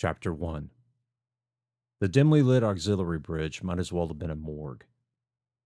Chapter 1. The dimly lit auxiliary bridge might as well have been a morgue.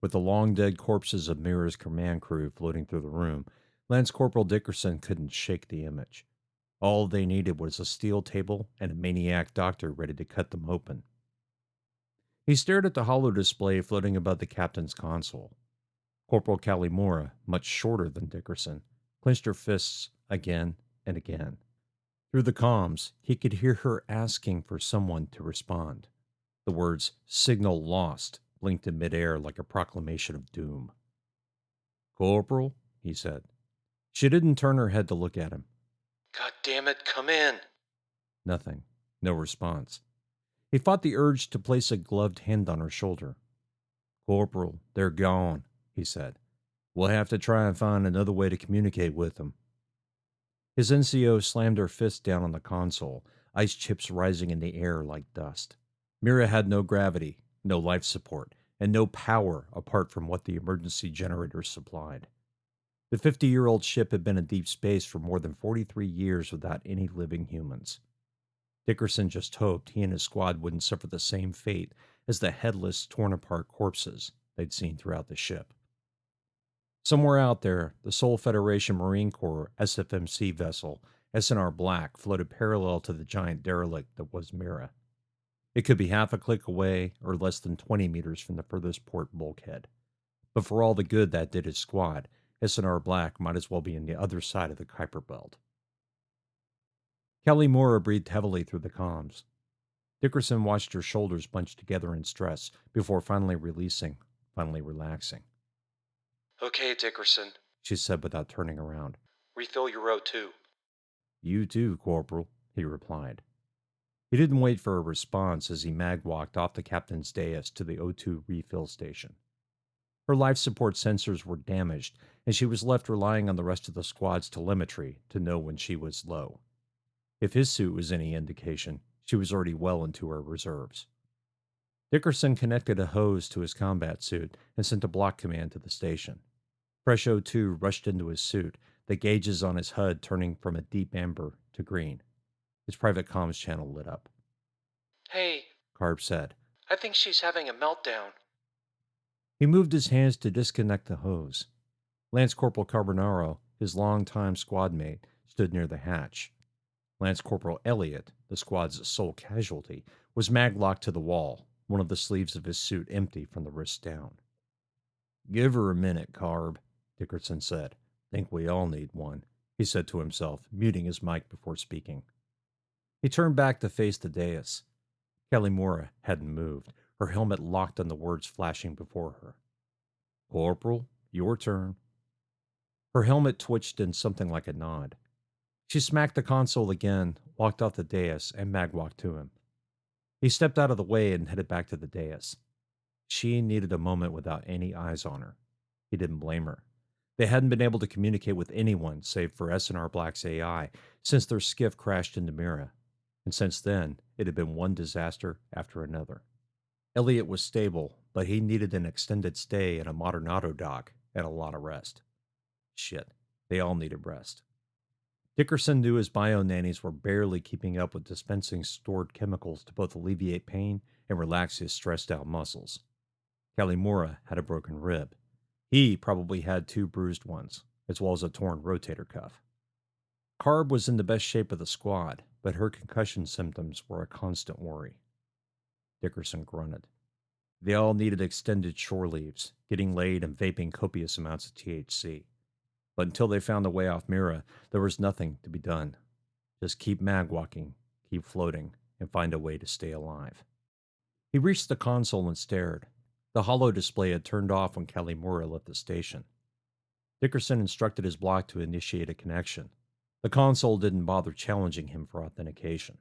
With the long dead corpses of Mira's command crew floating through the room, Lance Corporal Dickerson couldn't shake the image. All they needed was a steel table and a maniac doctor ready to cut them open. He stared at the hollow display floating above the captain's console. Corporal Calimora, much shorter than Dickerson, clenched her fists again and again. Through the comms, he could hear her asking for someone to respond. The words, "signal lost," blinked in midair like a proclamation of doom. "Corporal," he said. She didn't turn her head to look at him. "God damn it, come in!" Nothing. No response. He fought the urge to place a gloved hand on her shoulder. "Corporal, they're gone," he said. "We'll have to try and find another way to communicate with them." His NCO slammed her fist down on the console, ice chips rising in the air like dust. Mira had no gravity, no life support, and no power apart from what the emergency generators supplied. The 50-year-old ship had been in deep space for more than 43 years without any living humans. Dickerson just hoped he and his squad wouldn't suffer the same fate as the headless, torn-apart corpses they'd seen throughout the ship. Somewhere out there, the Seoul Federation Marine Corps SFMC vessel, S&R Black, floated parallel to the giant derelict that was Mira. It could be half a click away or less than 20 meters from the furthest port bulkhead. But for all the good that did his squad, S&R Black might as well be on the other side of the Kuiper Belt. Kelly Mora breathed heavily through the comms. Dickerson watched her shoulders bunch together in stress before finally releasing, finally relaxing. "Okay, Dickerson," She said without turning around. "refill your O2. "You too, Corporal," he replied. He didn't wait for a response as he mag-walked off the captain's dais to the O2 refill station. Her life support sensors were damaged, and she was left relying on the rest of the squad's telemetry to know when she was low. If his suit was any indication, she was already well into her reserves. Dickerson connected a hose to his combat suit and sent a block command to the station. Fresh O2 rushed into his suit, the gauges on his HUD turning from a deep amber to green. His private comms channel lit up. "Hey, Carb said. I think she's having a meltdown." He moved his hands to disconnect the hose. Lance Corporal Carbonaro, his longtime squad mate, stood near the hatch. Lance Corporal Elliott, the squad's sole casualty, was maglocked to the wall, one of the sleeves of his suit empty from the wrist down. "Give her a minute, Carb," Dickerson said. "Think we all need one," he said to himself, muting his mic before speaking. He turned back to face the dais. Kelly Mora hadn't moved, her helmet locked on the words flashing before her. "Corporal, your turn." Her helmet twitched in something like a nod. She smacked the console again, walked off the dais, and magwalked to him. He stepped out of the way and headed back to the dais. She needed a moment without any eyes on her. He didn't blame her. They hadn't been able to communicate with anyone save for S&R Black's AI since their skiff crashed into Mira, and since then it had been one disaster after another. Elliot was stable, but he needed an extended stay in a modern auto dock and a lot of rest. Shit, they all needed rest. Dickerson knew his bio-nannies were barely keeping up with dispensing stored chemicals to both alleviate pain and relax his stressed-out muscles. Calimura had a broken rib. He probably had 2 bruised ones, as well as a torn rotator cuff. Carb was in the best shape of the squad, but her concussion symptoms were a constant worry. Dickerson grunted. They all needed extended shore leaves, getting laid and vaping copious amounts of THC. But until they found a way off Mira, there was nothing to be done. Just keep magwalking, keep floating, and find a way to stay alive. He reached the console and stared. The hollow display had turned off when Calimura left the station. Dickerson instructed his block to initiate a connection. The console didn't bother challenging him for authentication.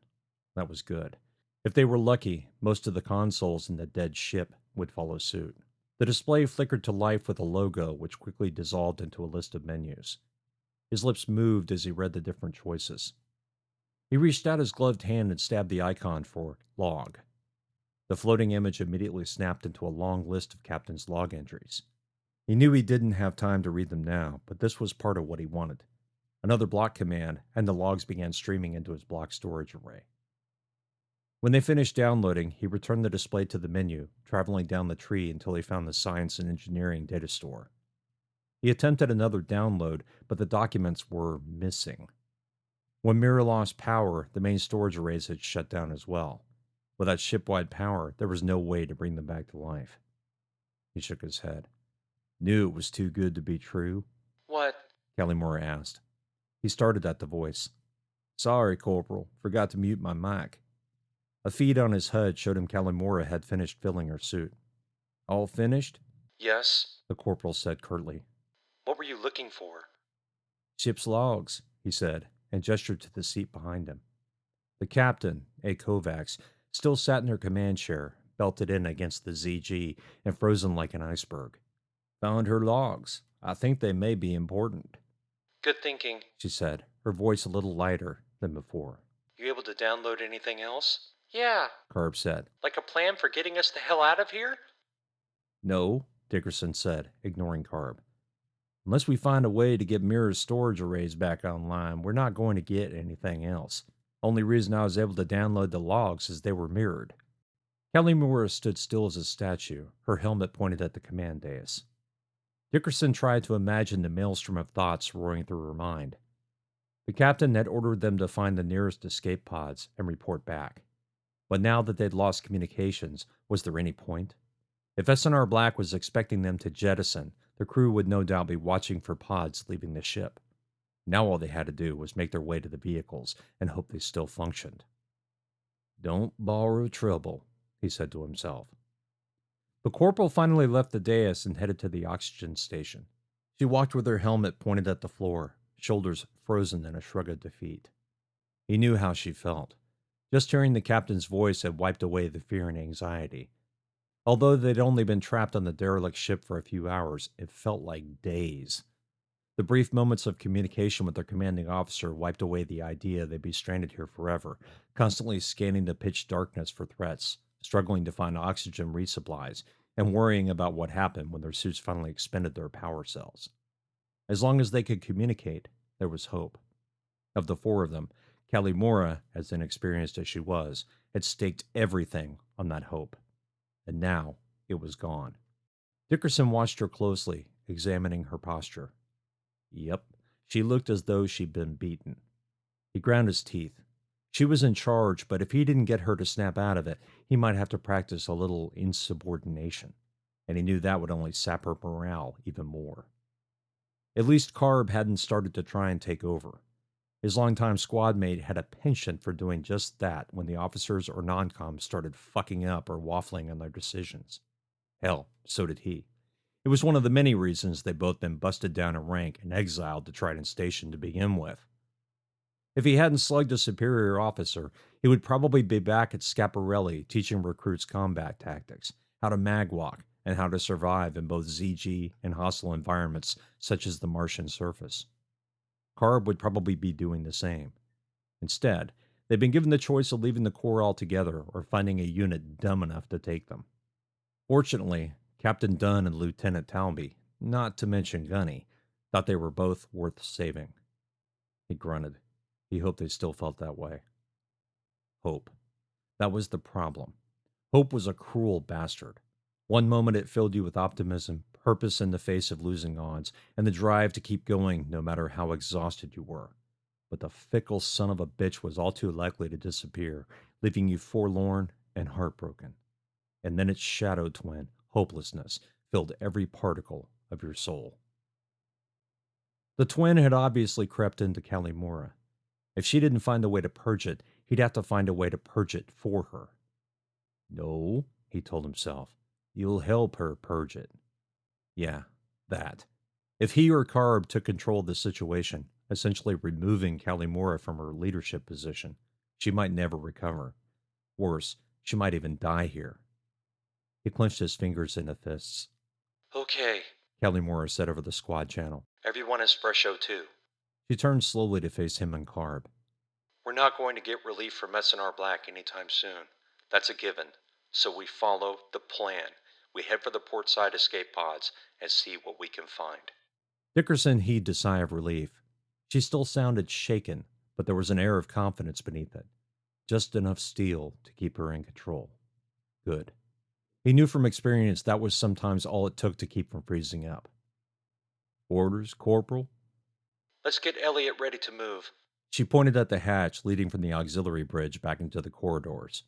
That was good. If they were lucky, most of the consoles in the dead ship would follow suit. The display flickered to life with a logo which quickly dissolved into a list of menus. His lips moved as he read the different choices. He reached out his gloved hand and stabbed the icon for log. The floating image immediately snapped into a long list of Captain's log entries. He knew he didn't have time to read them now, but this was part of what he wanted. Another block command, and the logs began streaming into his block storage array. When they finished downloading, he returned the display to the menu, traveling down the tree until he found the Science and Engineering data store. He attempted another download, but the documents were missing. When Mira lost power, the main storage arrays had shut down as well. Without ship-wide power, there was no way to bring them back to life. He shook his head. Knew it was too good to be true? What? Calimora asked. He started at the voice. Sorry, Corporal. Forgot to mute my mic. A feed on his HUD showed him Calimora had finished filling her suit. All finished? Yes? The corporal said curtly. What were you looking for? Ship's logs, he said, and gestured to the seat behind him. The captain, A. Kovacs, still sat in her command chair, belted in against the ZG and frozen like an iceberg. Found her logs. I think they may be important. Good thinking. She said, her voice a little lighter than before. You able to download anything else? Yeah. Carb said. Like a plan for getting us the hell out of here? No, Dickerson said, ignoring Carb. Unless we find a way to get Mira's storage arrays back online, we're not going to get anything else. Only reason I was able to download the logs is they were mirrored. Kelly Moore stood still as a statue, her helmet pointed at the command dais. Dickerson tried to imagine the maelstrom of thoughts roaring through her mind. The captain had ordered them to find the nearest escape pods and report back. But now that they'd lost communications, was there any point? If S&R Black was expecting them to jettison, the crew would no doubt be watching for pods leaving the ship. Now all they had to do was make their way to the vehicles and hope they still functioned. Don't borrow trouble, he said to himself. The corporal finally left the dais and headed to the oxygen station. She walked with her helmet pointed at the floor, shoulders frozen in a shrug of defeat. He knew how she felt. Just hearing the captain's voice had wiped away the fear and anxiety. Although they'd only been trapped on the derelict ship for a few hours, it felt like days. The brief moments of communication with their commanding officer wiped away the idea they'd be stranded here forever, constantly scanning the pitch darkness for threats, struggling to find oxygen resupplies, and worrying about what happened when their suits finally expended their power cells. As long as they could communicate, there was hope. Of the four of them, Calimora, as inexperienced as she was, had staked everything on that hope. And now it was gone. Dickerson watched her closely, examining her posture. Yep, she looked as though she'd been beaten. He ground his teeth. She was in charge, but if he didn't get her to snap out of it, he might have to practice a little insubordination, and he knew that would only sap her morale even more. At least Carb hadn't started to try and take over. His longtime squad mate had a penchant for doing just that when the officers or non-coms started fucking up or waffling on their decisions. Hell, so did he. It was one of the many reasons they'd both been busted down in rank and exiled to Trident Station to begin with. If he hadn't slugged a superior officer, he would probably be back at Scaparelli teaching recruits combat tactics, how to magwalk, and how to survive in both ZG and hostile environments such as the Martian surface. Carb would probably be doing the same. Instead, they'd been given the choice of leaving the Corps altogether or finding a unit dumb enough to take them. Fortunately, Captain Dunn and Lieutenant Talby, not to mention Gunny, thought they were both worth saving. He grunted. He hoped they still felt that way. Hope. That was the problem. Hope was a cruel bastard. One moment it filled you with optimism, purpose in the face of losing odds, and the drive to keep going no matter how exhausted you were. But the fickle son of a bitch was all too likely to disappear, leaving you forlorn and heartbroken. And then its shadow twin, hopelessness, filled every particle of your soul. The twin had obviously crept into Calimora. If she didn't find a way to purge it, he'd have to find a way to purge it for her. No, he told himself. You'll help her purge it. Yeah, that. If he or Carb took control of the situation, essentially removing Calimora from her leadership position, she might never recover. Worse, she might even die here. He clenched his fingers into fists. Okay. Calimora said over the squad channel. Everyone is fresh O2. She turned slowly to face him and Carb. We're not going to get relief from S&R Black anytime soon. That's a given. So we follow the plan. We head for the port side escape pods and see what we can find. Dickerson heaved a sigh of relief. She still sounded shaken, but there was an air of confidence beneath it. just enough steel to keep her in control. Good. He knew from experience that was sometimes all it took to keep from freezing up. Orders, Corporal? Let's get Elliot ready to move. She pointed at the hatch leading from the auxiliary bridge back into the corridors.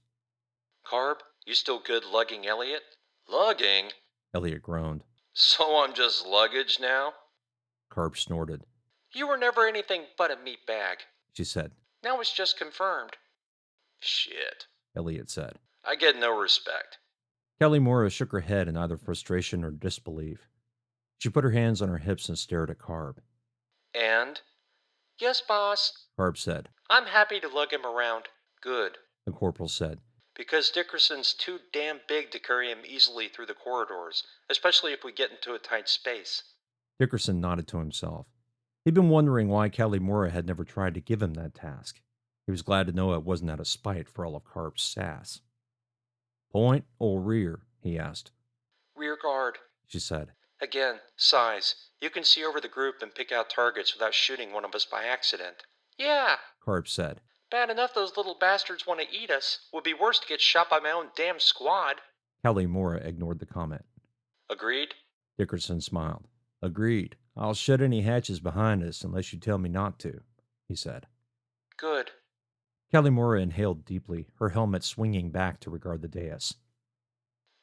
Carb, you still good lugging Elliot? Lugging? Elliot groaned. So I'm just luggage now? Carb snorted. You were never anything but a meat bag. She said. Now it's just confirmed. Shit. Elliot said. I get no respect. Kelly Mora shook her head in either frustration or disbelief. She put her hands on her hips and stared at Carb. And? Yes, boss. Carb said. I'm happy to lug him around. Good. The corporal said. Because Dickerson's too damn big to carry him easily through the corridors, especially if we get into a tight space. Dickerson nodded to himself. He'd been wondering why Kelly Mora had never tried to give him that task. He was glad to know it wasn't out of spite for all of Carb's sass. Point or rear? He asked. Rear guard, she said. Again, size. You can see over the group and pick out targets without shooting one of us by accident. Yeah, Carb said. Bad enough those little bastards want to eat us. Would be worse to get shot by my own damn squad. Kelly Mora ignored the comment. Agreed? Dickerson smiled. Agreed. I'll shut any hatches behind us unless you tell me not to, he said. Good. Kelly Mora inhaled deeply, her helmet swinging back to regard the dais.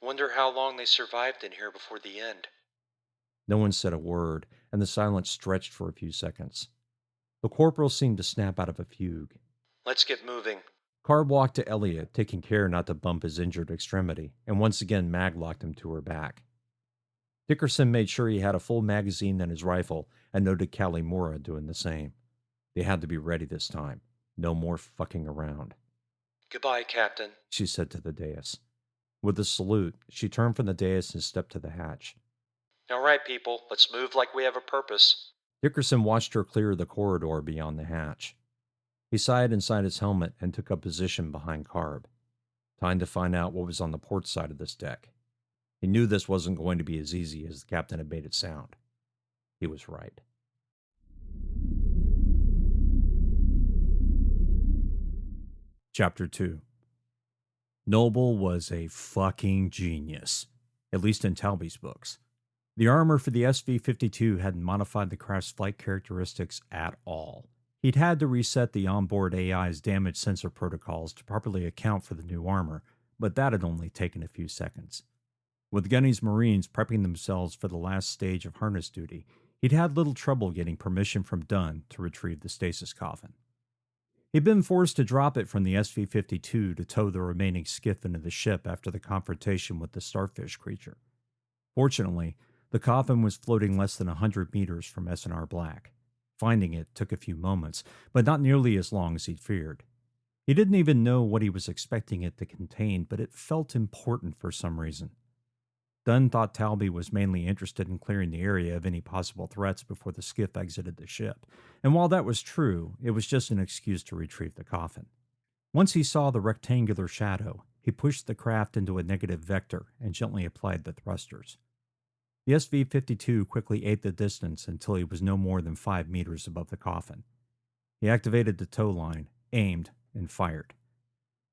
Wonder how long they survived in here before the end. No one said a word, and the silence stretched for a few seconds. The corporal seemed to snap out of a fugue. Let's get moving. Carb walked to Elliot, taking care not to bump his injured extremity, and once again maglocked him to her back. Dickerson made sure he had a full magazine in his rifle and noted Kelly Mora doing the same. They had to be ready this time. No more fucking around. Goodbye, Captain, she said to the dais. With a salute, she turned from the dais and stepped to the hatch. All right, people, let's move like we have a purpose. Dickerson watched her clear the corridor beyond the hatch. He sighed inside his helmet and took up position behind Carb. Time to find out what was on the port side of this deck. He knew this wasn't going to be as easy as the captain had made it sound. He was right. Chapter 2. Noble was a fucking genius, at least in Talby's books. The armor for the SV-52 hadn't modified the craft's flight characteristics at all. He'd had to reset the onboard AI's damage sensor protocols to properly account for the new armor, but that had only taken a few seconds. With Gunny's Marines prepping themselves for the last stage of harness duty, he'd had little trouble getting permission from Dunn to retrieve the stasis coffin. He'd been forced to drop it from the SV-52 to tow the remaining skiff into the ship after the confrontation with the starfish creature. Fortunately, the coffin was floating less than 100 meters from S&R Black. Finding it took a few moments, but not nearly as long as he'd feared. He didn't even know what he was expecting it to contain, but it felt important for some reason. Dunn thought Talby was mainly interested in clearing the area of any possible threats before the skiff exited the ship, and while that was true, it was just an excuse to retrieve the coffin. Once he saw the rectangular shadow, he pushed the craft into a negative vector and gently applied the thrusters. The SV-52 quickly ate the distance until he was no more than 5 meters above the coffin. He activated the tow line, aimed, and fired.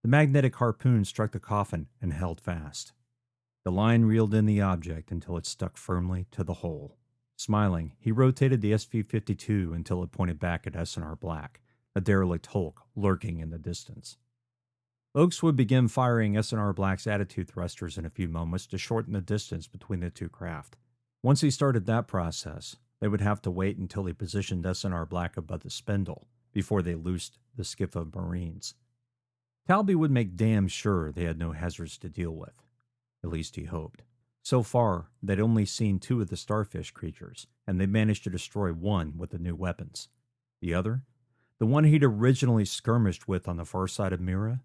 The magnetic harpoon struck the coffin and held fast. The line reeled in the object until it stuck firmly to the hull. Smiling, he rotated the SV-52 until it pointed back at S&R Black, a derelict hulk lurking in the distance. Oakes would begin firing S&R Black's attitude thrusters in a few moments to shorten the distance between the two craft. Once he started that process, they would have to wait until he positioned S&R Black above the spindle before they loosed the skiff of Marines. Talby would make damn sure they had no hazards to deal with. At least he hoped. So far, they'd only seen 2 of the starfish creatures, and they managed to destroy one with the new weapons. The other, the one he'd originally skirmished with on the far side of Mira,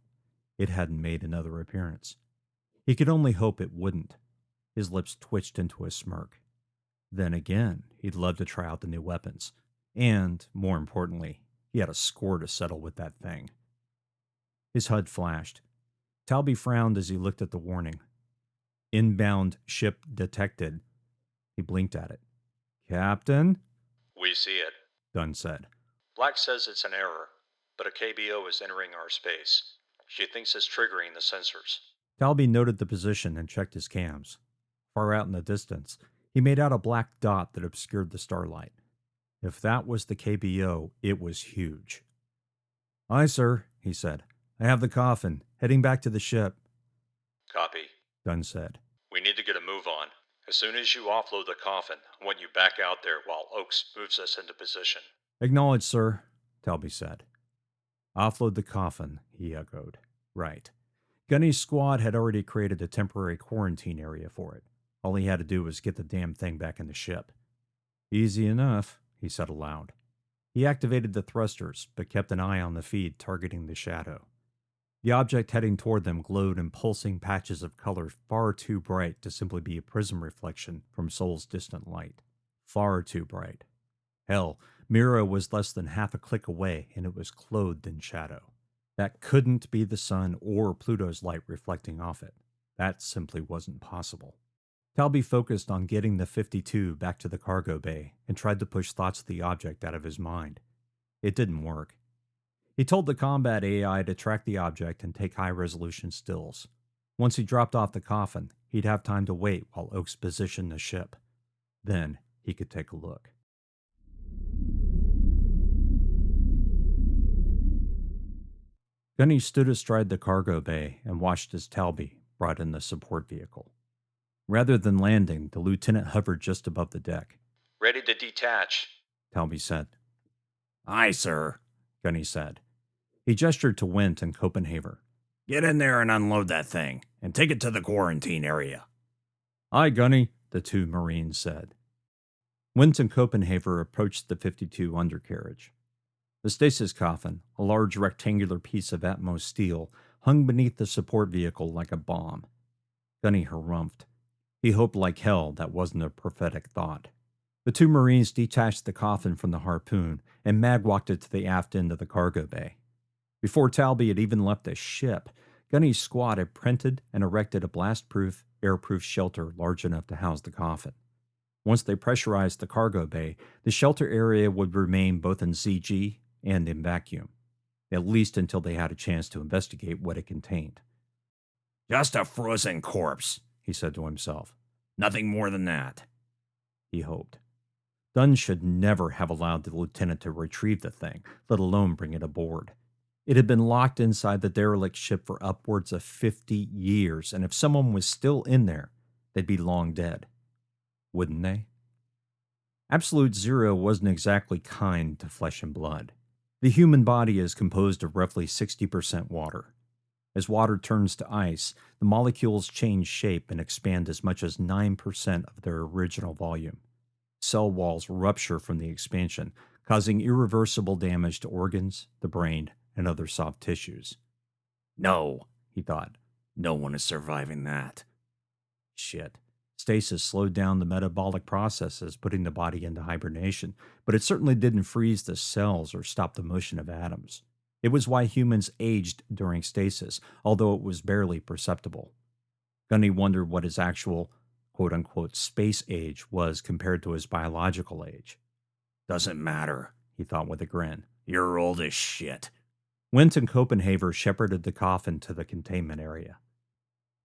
it hadn't made another appearance. He could only hope it wouldn't. His lips twitched into a smirk. Then again, he'd love to try out the new weapons. And, more importantly, he had a score to settle with that thing. His HUD flashed. Talby frowned as he looked at the warning. Inbound ship detected. He blinked at it. Captain? We see it, Dunn said. Black says it's an error, but a KBO is entering our space. She thinks it's triggering the sensors. Talby noted the position and checked his cams. Far out in the distance, he made out a black dot that obscured the starlight. If that was the KBO, it was huge. "Aye, sir," he said. "I have the coffin, heading back to the ship." Copy. Gunn said. We need to get a move on. As soon as you offload the coffin, I want you back out there while Oakes moves us into position. "Acknowledged, sir," Talby said. "Offload the coffin," he echoed. Right. Gunny's squad had already created a temporary quarantine area for it. All he had to do was get the damn thing back in the ship. "Easy enough," he said aloud. He activated the thrusters, but kept an eye on the feed targeting the shadow. The object heading toward them glowed in pulsing patches of color far too bright to simply be a prism reflection from Sol's distant light. Far too bright. Hell, Mira was less than half a click away, and it was clothed in shadow. That couldn't be the sun or Pluto's light reflecting off it. That simply wasn't possible. Talby focused on getting the 52 back to the cargo bay and tried to push thoughts of the object out of his mind. It didn't work. He told the combat AI to track the object and take high-resolution stills. Once he dropped off the coffin, he'd have time to wait while Oakes positioned the ship. Then he could take a look. Gunny stood astride the cargo bay and watched as Talby brought in the support vehicle. Rather than landing, the lieutenant hovered just above the deck. Ready to detach, Talby said. "Aye, sir," Gunny said. He gestured to Wint and Copenhaver. "Get in there and unload that thing, and take it to the quarantine area." "Aye, Gunny," the two Marines said. Wint and Copenhaver approached the 52 undercarriage. The stasis coffin, a large rectangular piece of Atmos steel, hung beneath the support vehicle like a bomb. Gunny harumphed. He hoped like hell that wasn't a prophetic thought. The two Marines detached the coffin from the harpoon and mag-walked it to the aft end of the cargo bay. Before Talby had even left the ship, Gunny's squad had printed and erected a blast-proof, airproof shelter large enough to house the coffin. Once they pressurized the cargo bay, the shelter area would remain both in ZG and in vacuum, at least until they had a chance to investigate what it contained. "Just a frozen corpse," he said to himself. "Nothing more than that." He hoped. Dunn should never have allowed the lieutenant to retrieve the thing, let alone bring it aboard. It had been locked inside the derelict ship for upwards of 50 years, and if someone was still in there, they'd be long dead. Wouldn't they? Absolute Zero wasn't exactly kind to flesh and blood. The human body is composed of roughly 60% water. As water turns to ice, the molecules change shape and expand as much as 9% of their original volume. Cell walls rupture from the expansion, causing irreversible damage to organs, the brain, and other soft tissues. "No," he thought. "No one is surviving that." Shit. Stasis slowed down the metabolic processes, putting the body into hibernation, but it certainly didn't freeze the cells or stop the motion of atoms. It was why humans aged during stasis, although it was barely perceptible. Gunny wondered what his actual, quote-unquote, space age was compared to his biological age. "Doesn't matter," he thought with a grin. "You're old as shit." Wint and Copenhaver shepherded the coffin to the containment area.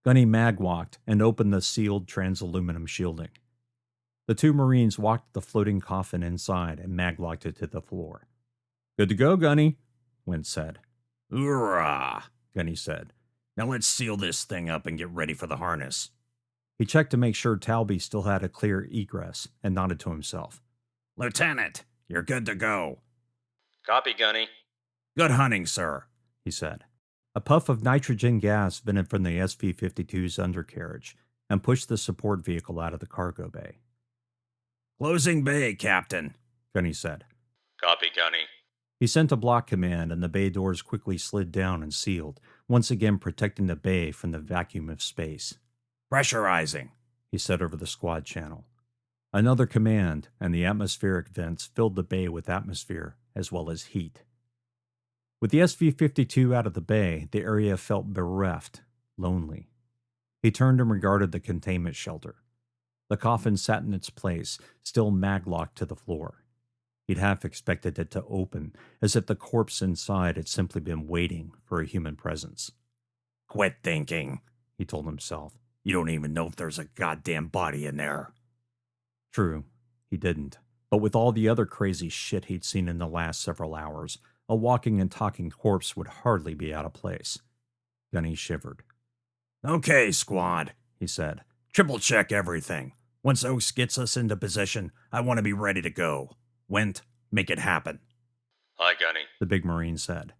Gunny mag-walked and opened the sealed transaluminum shielding. The two Marines walked the floating coffin inside and mag-locked it to the floor. "Good to go, Gunny," Wint said. "Hoorah," Gunny said. "Now let's seal this thing up and get ready for the harness." He checked to make sure Talby still had a clear egress and nodded to himself. "Lieutenant, you're good to go." Copy, Gunny. "Good hunting, sir," he said. A puff of nitrogen gas vented from the SV-52's undercarriage and pushed the support vehicle out of the cargo bay. "Closing bay, Captain," Gunny said. Copy, Gunny. He sent a block command, and the bay doors quickly slid down and sealed, once again protecting the bay from the vacuum of space. "Pressurizing," he said over the squad channel. Another command, and the atmospheric vents filled the bay with atmosphere as well as heat. With the SV-52 out of the bay, the area felt bereft, lonely. He turned and regarded the containment shelter. The coffin sat in its place, still mag-locked to the floor. He'd half expected it to open, as if the corpse inside had simply been waiting for a human presence. Quit thinking, he told himself. You don't even know if there's a goddamn body in there. True, he didn't. But with all the other crazy shit he'd seen in the last several hours, a walking and talking corpse would hardly be out of place. Gunny shivered. Okay, squad, he said. Triple check everything. Once Oaks gets us into position, I want to be ready to go. Went, make it happen. Aye, Gunny, the big Marine said.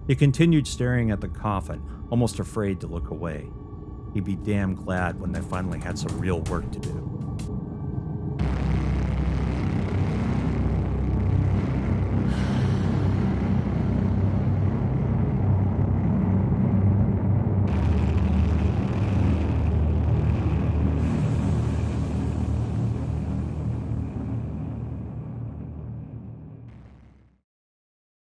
He continued staring at the coffin, almost afraid to look away. He'd be damn glad when they finally had some real work to do.